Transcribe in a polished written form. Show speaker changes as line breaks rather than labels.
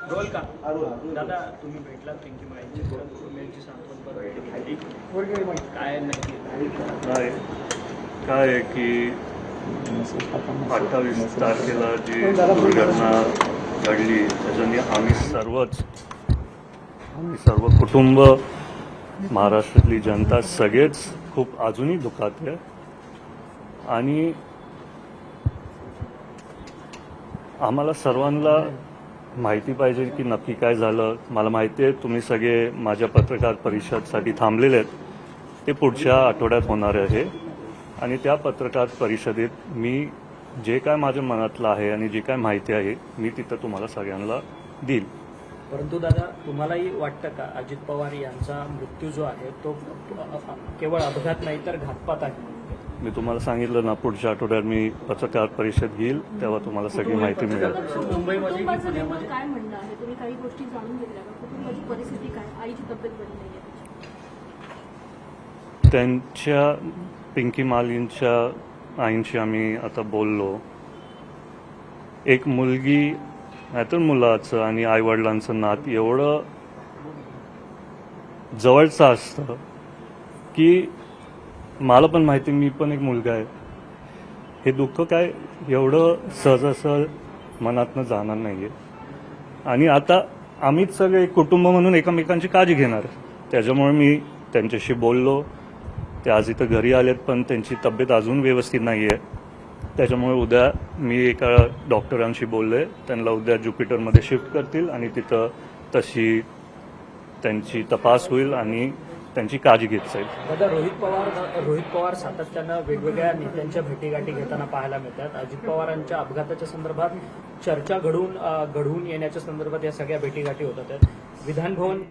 Role का दादा तुम्ही भेटलात पिंकी माळींची सांत्वन काय नक्की
काय आहे की 28 तारखेला जी दुर्घटना घडली त्याच्यानी आम्ही सर्व कुटुंब, महाराष्ट्रातली जनता सगळेच खूप अजूनही दुखात आहे. आणि आम्हाला सर्वांना माहिती पाहिजे की नक्की काय झालं. मला माहिती आहे तुम्ही सगळे माझ्या पत्रकार परिषदेसाठी थांबलेले आहेत. ते पुढच्या आठवड्यात होणार आहे आणि त्या पत्रकार परिषदेत मी जे काय माझ्या मनातलं आहे आणि जे काय माहिती आहे मी तिथं तुम्हाला सगळ्यांना देईल.
परंतु दादा तुम्हालाही वाटतं का अजित पवार यांचा मृत्यू जो आहे तो केवळ अपघात नाही तर घातपात आहे?
मी तुम्हाला सांगितलं ना पुढच्या आठवड्यात मी पत्रकार परिषद घेईल तेव्हा तुम्हाला सगळी माहिती मिळेल.
मुंबईमध्ये
काय म्हणणं आहे? तुम्ही काही गोष्टी जाणून घेतल्या का? कुटुंबाची परिस्थिती काय? आईची तब्येत बरी नाहीये.
त्यांच्या पिंकी मालींच्या आईंशी आम्ही आता बोललो. एक मुलगी नाहीतर मुलाचं आणि आईवडिलांचं नात एवढं जवळचं असतं की मला पण माहिती, मी पण एक मुलगा आहे. हे दुःख काय एवढं सहजासहज मनातनं जाणार नाहीये. आणि आता आम्हीच सगळे एक कुटुंब म्हणून एकमेकांची काळजी घेणार. त्याच्यामुळे मी त्यांच्याशी बोललो. ते आज इथं घरी आलेत पण त्यांची तब्येत अजून व्यवस्थित नाही आहे. त्याच्यामुळे उद्या मी एका डॉक्टरांशी बोललोय. त्यांना उद्या ज्युपिटरमध्ये शिफ्ट करतील आणि तिथं तशी त्यांची तपास होईल आणि त्यांची काळजी घेत जाईल.
दादा रोहित पवार सातत्यानं वेगवेगळ्या नेत्यांच्या भेटीगाठी घेताना पाहायला मिळतात. अजित पवारांच्या अपघाताच्या संदर्भात चर्चा घडवून येण्याच्या संदर्भात या सगळ्या भेटीगाठी होतात. विधानभवन